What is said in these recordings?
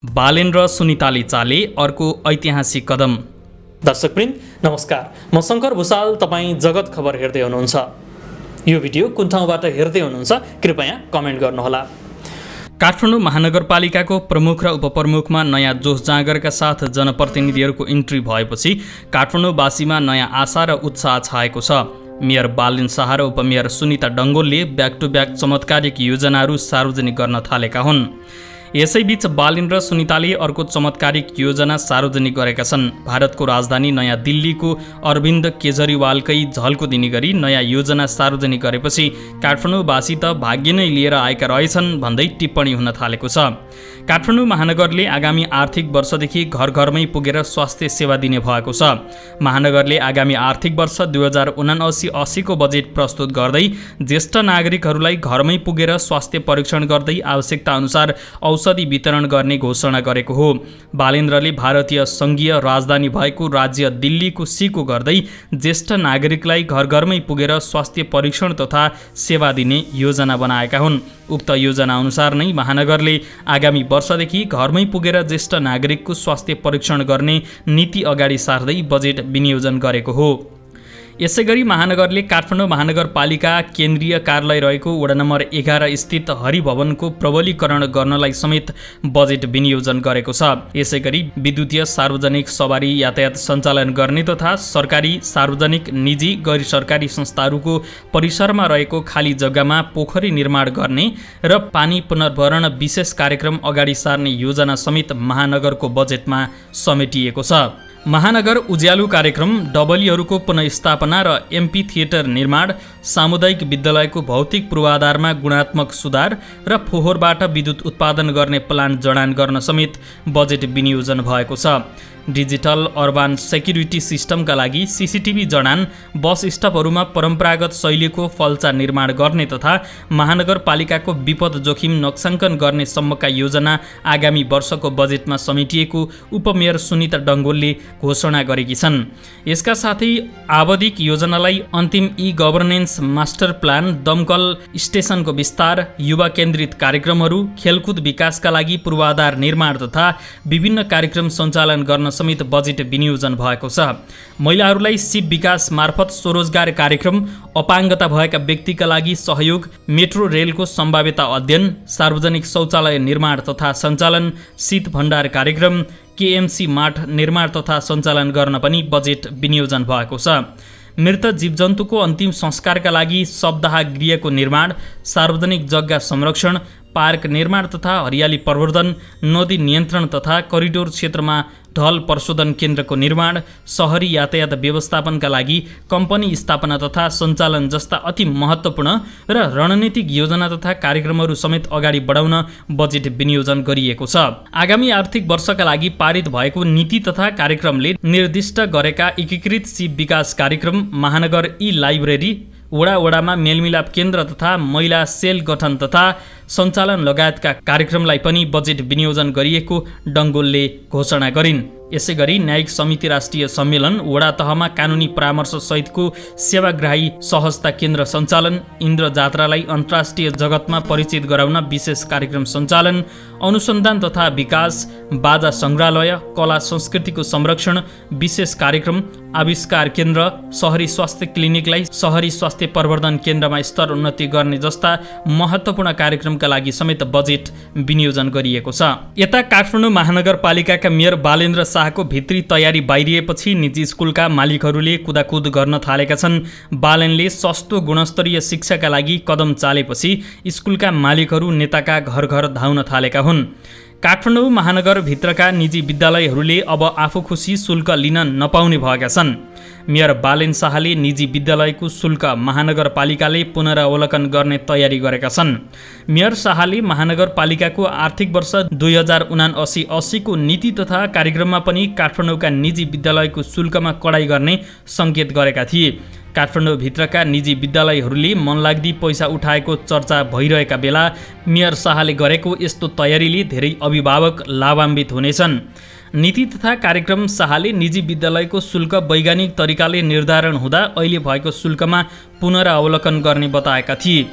बालेन र सुनिताले चाले अर्को ऐतिहासिक कदम। दर्शकवृन्द नमस्कार, म शङ्कर भुसाल। तपाईँ जगत खबर हेर्दै हुनुहुन्छ। यो भिडियो कुन ठाउँबाट हेर्दै हुनुहुन्छ कृपया कमेन्ट गर्नुहोला। काठमाडौँ महानगरपालिकाको प्रमुख र उपप्रमुखमा नयाँ जोस जाँगरका साथ जनप्रतिनिधिहरूको इन्ट्री भएपछि काठमाडौँवासीमा नयाँ आशा र उत्साह छाएको छ। मेयर बालेन शाह र उपमेयर सुनिता डङ्गोलले ब्याक टु ब्याक चमत्कारिक योजनाहरू सार्वजनिक गर्न थालेका हुन्। यसैबीच बालेन र सुनिताले अर्को चमत्कारिक योजना सार्वजनिक गरेका छन्। भारतको राजधानी नयाँ दिल्लीको अरविन्द केजरीवालकै झल्को दिने गरी नयाँ योजना सार्वजनिक गरेपछि काठमाडौँवासी त भाग्य नै लिएर आएका रहेछन् भन्दै टिप्पणी हुन थालेको छ। काठमाडौँ महानगरले आगामी आर्थिक वर्षदेखि घर घरमै पुगेर स्वास्थ्य सेवा दिने भएको छ। महानगरले आगामी आर्थिक वर्ष 2079-80 को बजेट प्रस्तुत गर्दै ज्येष्ठ नागरिकहरूलाई घरमै पुगेर स्वास्थ्य परीक्षण गर्दै आवश्यकता अनुसार औषधि वितरण गर्ने घोषणा गरेको हो। बालेन्द्रले भारतीय सङ्घीय राजधानी भएको राज्य दिल्लीको सिको गर्दै ज्येष्ठ नागरिकलाई घर घरमै पुगेर स्वास्थ्य परीक्षण तथा सेवा दिने योजना बनाएका हुन्। उक्त योजना अनुसार नै महानगरले आगामी वर्षदेखि घरमै पुगेर ज्येष्ठ नागरिकको स्वास्थ्य परीक्षण गर्ने नीति अगाडि सार्दै बजेट विनियोजन गरेको हो। यसैगरी महानगरले काठमाडौँ महानगरपालिका केन्द्रीय कार्यालय रहेको वडा नम्बर 11 स्थित हरिभवनको प्रबलीकरण गर्नलाई समेत बजेट विनियोजन गरेको छ। यसैगरी विद्युतीय सार्वजनिक सवारी यातायात सञ्चालन गर्ने तथा सरकारी, सार्वजनिक, निजी, गैर सरकारी संस्थाहरूको परिसरमा रहेको खाली जग्गामा पोखरी निर्माण गर्ने र पानी पुनर्भरण विशेष कार्यक्रम अगाडि सार्ने योजना समेत महानगरको बजेटमा समेटिएको छ। महानगर उज्यालो कार्यक्रम, डबलीहरूको पुनर्स्थापना र एमपी थिएटर निर्माण, सामुदायिक विद्यालयको भौतिक पूर्वाधारमा गुणात्मक सुधार र फोहोरबाट विद्युत उत्पादन गर्ने प्लान जडान गर्न समेत बजेट विनियोजन भएको छ। डिजिटल अर्बान सेक्युरिटी सिस्टमका लागि सीसीटीभी जडान, बस स्टपहरूमा परम्परागत शैलीको फल्चा निर्माण गर्ने तथा महानगरपालिकाको विपद जोखिम नोक्साङ्कन गर्ने सम्मका योजना आगामी वर्षको बजेटमा समेटिएको उपमेयर सुनिता डङ्गोलले घोषणा गरेकी छन्। यसका साथै आवधिक योजनालाई अन्तिम गभर्नेन्स मास्टर प्लान, दमकल स्टेसनको विस्तार, युवा केन्द्रित कार्यक्रमहरू, खेलकुद विकासका लागि पूर्वाधार निर्माण तथा विभिन्न कार्यक्रम सञ्चालन गर्न समेत बजेट विनियोजन भएको छ। महिलाहरूलाई सिप विकास मार्फत स्वरोजगार कार्यक्रम, अपाङ्गता भएका व्यक्तिका लागि सहयोग, मेट्रो रेलको सम्भाव्यता अध्ययन, सार्वजनिक शौचालय निर्माण तथा सञ्चालन, शीत भण्डार कार्यक्रम, केएमसी मार्ट निर्माण तथा सञ्चालन गर्न पनि बजेट विनियोजन भएको छ। मृत जीवजन्तुको अन्तिम संस्कारका लागि शवदाह गृहको निर्माण, सार्वजनिक जग्गा संरक्षण, पार्क निर्माण तथा हरियाली प्रवर्धन, नदी नियन्त्रण तथा करिडोर क्षेत्रमा ढल प्रशोधन केन्द्रको निर्माण, सहरी यातायात व्यवस्थापनका लागि कम्पनी स्थापना तथा सञ्चालन जस्ता अति महत्त्वपूर्ण र रणनीतिक योजना तथा कार्यक्रमहरू समेत अगाडि बढाउन बजेट विनियोजन गरिएको छ। आगामी आर्थिक वर्षका लागि पारित भएको नीति तथा कार्यक्रमले निर्दिष्ट गरेका एकीकृत सिप विकास कार्यक्रम, महानगर लाइब्रेरी, वडामा मेलमिलाप केन्द्र तथा महिला सेल गठन तथा सञ्चालन लगायतका कार्यक्रमलाई पनि बजेट विनियोजन गरिएको डङ्गोलले घोषणा गरिन्। यसैगरी न्यायिक समिति राष्ट्रिय सम्मेलन, वडा तहमा कानुनी परामर्श सहितको सेवाग्राही सहजता केन्द्र सञ्चालन, इन्द्र जात्रालाई अन्तर्राष्ट्रिय जगतमा परिचित गराउन विशेष कार्यक्रम सञ्चालन, अनुसन्धान तथा विकास, बाजा सङ्ग्रहालय, कला संस्कृतिको संरक्षण, विशेष कार्यक्रम, आविष्कार केन्द्र, सहरी स्वास्थ्य क्लिनिकलाई सहरी स्वास्थ्य प्रवर्धन केन्द्रमा स्तर उन्नति गर्ने जस्ता महत्त्वपूर्ण कार्यक्रमका लागि समेत बजेट विनियोजन गरिएको छ। यता काठमाडौँ महानगरपालिकाका मेयर बालेन्द्र शाहको भित्री तयारी बाहिरिएपछि निजी स्कुलका मालिकहरूले कुदाकुद गर्न थालेका छन्। बालेनले सस्तो गुणस्तरीय शिक्षाका लागि कदम चालेपछि स्कुलका मालिकहरू नेताका घर घर धाउन थालेका हुन्। काठमाडौँ महानगरभित्रका निजी विद्यालयहरूले अब आफू खुसी शुल्क लिन नपाउने भएका छन्। मेयर बालेन शाहले निजी विद्यालयको शुल्क महानगरपालिकाले पुनरावलोकन गर्ने तयारी गरेका छन्। मेयर शाहले महानगरपालिकाको आर्थिक वर्ष 2079-80 को नीति तथा कार्यक्रममा पनि काठमाडौँका निजी विद्यालयको शुल्कमा कडाई गर्ने सङ्केत गरेका थिए। काठमाडौँभित्रका निजी विद्यालयहरूले मनलाग्दी पैसा उठाएको चर्चा भइरहेका बेला मेयर शाहले गरेको यस्तो तयारीले धेरै अभिभावक लाभान्वित हुनेछन्। नीति तथा कार्यक्रम शाहले निजी विद्यालयको शुल्क वैज्ञानिक तरिकाले निर्धारण हुँदा अहिले भएको शुल्कमा पुनरावलोकन गर्ने बताएका थिए।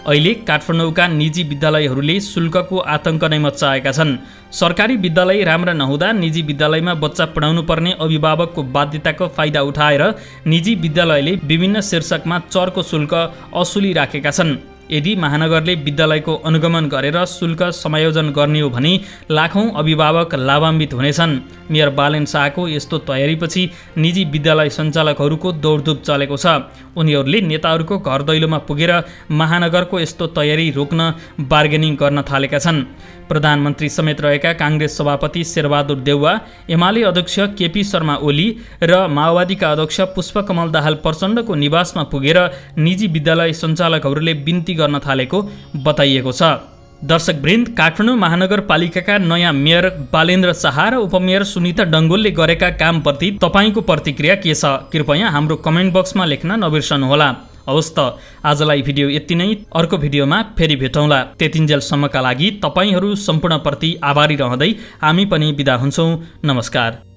अहिले काठमाडौँका निजी विद्यालयहरूले शुल्कको आतंक नै मच्चाएका छन्। सरकारी विद्यालय राम्रा नहुँदा निजी विद्यालयमा बच्चा पढाउनु पर्ने अभिभावकको बाध्यताको फाइदा उठाएर निजी विद्यालयले विभिन्न शीर्षकमा चर्को शुल्क असुलिराखेका छन्। यदि महानगरले विद्यालयको अनुगमन गरेर शुल्क समायोजन गर्ने हो भने लाखौं अभिभावक लाभान्वित हुनेछन्। मेयर बालेन शाहको यस्तो तयारीपछि निजी विद्यालय सञ्चालकहरूको दौडधुप चलेको छ। उनीहरूले नेताहरूको घर दैलोमा पुगेर महानगरको यस्तो तयारी रोक्न बार्गेनिङ गर्न थालेका छन्। प्रधानमन्त्री समेत रहेका काङ्ग्रेस सभापति शेरबहादुर देउवा, एमाले अध्यक्ष केपी शर्मा ओली र माओवादीका अध्यक्ष पुष्पकमल दाहाल प्रचण्डको निवासमा पुगेर निजी विद्यालय सञ्चालकहरूले बिन्ती गर्न थालेको बताइएको छ। दर्शकवृन्द, काठमाडौँ महानगरपालिकाका नयाँ मेयर बालेन्द्र शाह र उपमेयर सुनिता डङ्गोलले गरेका कामप्रति तपाईँको प्रतिक्रिया के छ? कृपया हाम्रो कमेन्ट बक्समा लेख्न नबिर्सनुहोला। हवस् त, आजलाई भिडियो यति नै। अर्को भिडियोमा फेरि भेटौँला। त्यतिन्जेलसम्मका लागि तपाईँहरू सम्पूर्णप्रति आभारी रहँदै हामी पनि बिदा हुन्छौँ। नमस्कार।